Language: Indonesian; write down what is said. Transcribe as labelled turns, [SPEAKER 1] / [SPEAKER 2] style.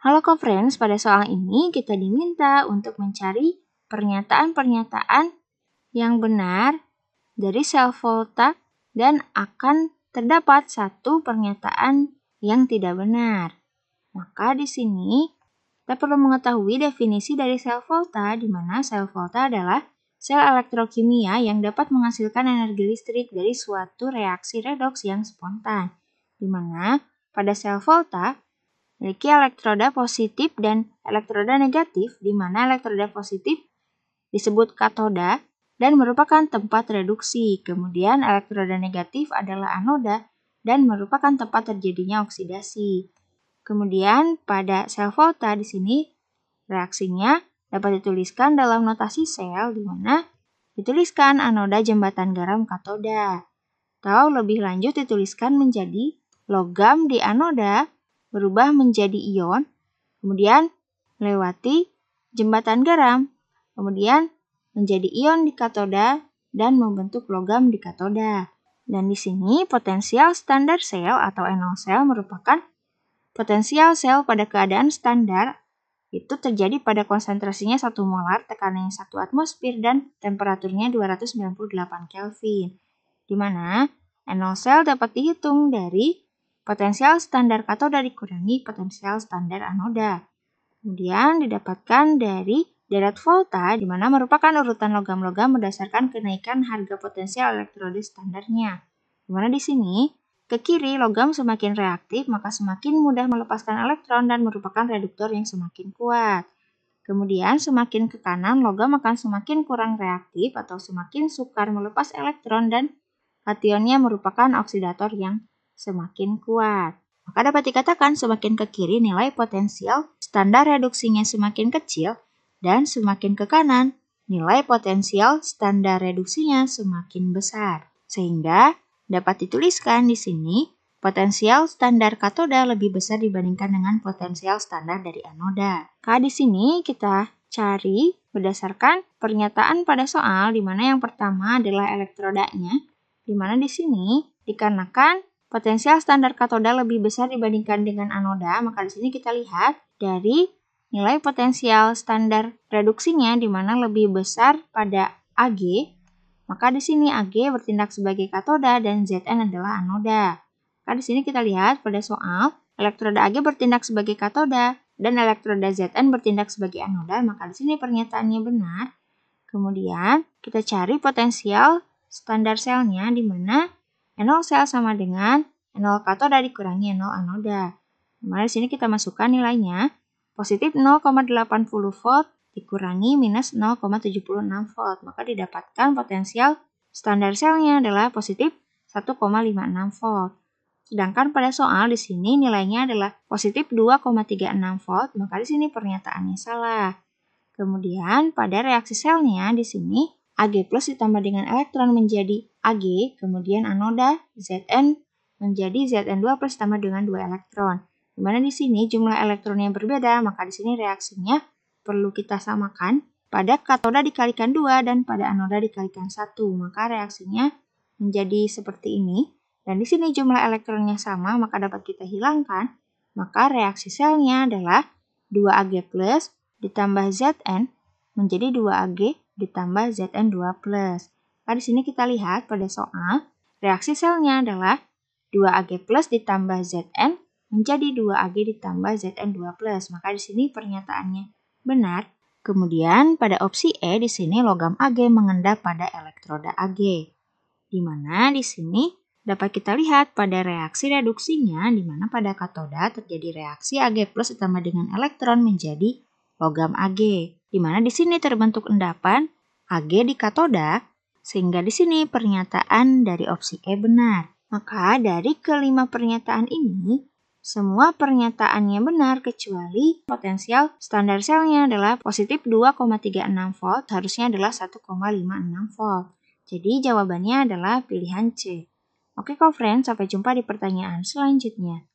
[SPEAKER 1] Halo co-friends, pada soal ini kita diminta untuk mencari pernyataan-pernyataan yang benar dari sel volta dan akan terdapat satu pernyataan yang tidak benar. Maka di sini kita perlu mengetahui definisi dari sel volta, di mana sel volta adalah sel elektrokimia yang dapat menghasilkan energi listrik dari suatu reaksi redoks yang spontan, di mana pada sel volta memiliki elektroda positif dan elektroda negatif, di mana elektroda positif disebut katoda dan merupakan tempat reduksi. Kemudian elektroda negatif adalah anoda dan merupakan tempat terjadinya oksidasi. Kemudian pada sel volta di sini reaksinya dapat dituliskan dalam notasi sel, di mana dituliskan anoda jembatan garam katoda. Atau lebih lanjut dituliskan menjadi logam di anoda berubah menjadi ion, kemudian melewati jembatan garam, kemudian menjadi ion di katoda dan membentuk logam di katoda. Dan di sini potensial standar sel atau NO sel merupakan potensial sel pada keadaan standar, itu terjadi pada konsentrasinya 1 molar, tekanannya 1 atmosfer, dan temperaturnya 298 Kelvin. Di mana NO sel dapat dihitung dari potensial standar katoda dikurangi potensial standar anoda. Kemudian didapatkan dari deret volta, di mana merupakan urutan logam-logam berdasarkan kenaikan harga potensial elektroda standarnya. Di mana di sini, ke kiri logam semakin reaktif, maka semakin mudah melepaskan elektron dan merupakan reduktor yang semakin kuat. Kemudian semakin ke kanan, logam akan semakin kurang reaktif atau semakin sukar melepas elektron dan kationnya merupakan oksidator yang semakin kuat. Maka dapat dikatakan semakin ke kiri nilai potensial standar reduksinya semakin kecil dan semakin ke kanan nilai potensial standar reduksinya semakin besar. Sehingga dapat dituliskan di sini potensial standar katoda lebih besar dibandingkan dengan potensial standar dari anoda. Maka di sini kita cari berdasarkan pernyataan pada soal, di mana yang pertama adalah elektrodanya, di mana di sini dikarenakan potensial standar katoda lebih besar dibandingkan dengan anoda, maka di sini kita lihat dari nilai potensial standar reduksinya, di mana lebih besar pada Ag, maka di sini Ag bertindak sebagai katoda dan Zn adalah anoda. Maka di sini kita lihat pada soal elektroda Ag bertindak sebagai katoda dan elektroda Zn bertindak sebagai anoda, maka di sini pernyataannya benar. Kemudian kita cari potensial standar selnya, di mana NO sel sama dengan NO katoda dikurangi NO anoda. Dimana di sini kita masukkan nilainya positif 0,80 volt dikurangi minus 0,76 volt. Maka didapatkan potensial standar selnya adalah positif 1,56 volt. Sedangkan pada soal di sini nilainya adalah positif 2,36 volt, maka di sini pernyataannya salah. Kemudian pada reaksi selnya di sini Ag plus ditambah dengan elektron menjadi Ag, kemudian anoda Zn menjadi Zn2 plus ditambah dengan 2 elektron. Dimana di sini jumlah elektronnya berbeda, maka di sini reaksinya perlu kita samakan pada katoda dikalikan 2 dan pada anoda dikalikan 1. Maka reaksinya menjadi seperti ini. Dan di sini jumlah elektronnya sama, maka dapat kita hilangkan. Maka reaksi selnya adalah 2Ag plus ditambah Zn menjadi 2Ag ditambah Zn2+. Nah, di sini kita lihat pada soal, reaksi selnya adalah 2Ag plus ditambah Zn menjadi 2Ag ditambah Zn2+. Maka di sini pernyataannya benar. Kemudian pada opsi E di sini logam Ag mengendap pada elektroda Ag. Di mana di sini dapat kita lihat pada reaksi reduksinya, di mana pada katoda terjadi reaksi Ag plus ditambah dengan elektron menjadi logam Ag. Di mana di sini terbentuk endapan Ag di katoda, sehingga di sini pernyataan dari opsi E benar. Maka dari kelima pernyataan ini, semua pernyataannya benar kecuali potensial standar selnya adalah positif 2,36 volt, harusnya adalah 1,56 volt. Jadi jawabannya adalah pilihan C. Oke co-friends, sampai jumpa di pertanyaan selanjutnya.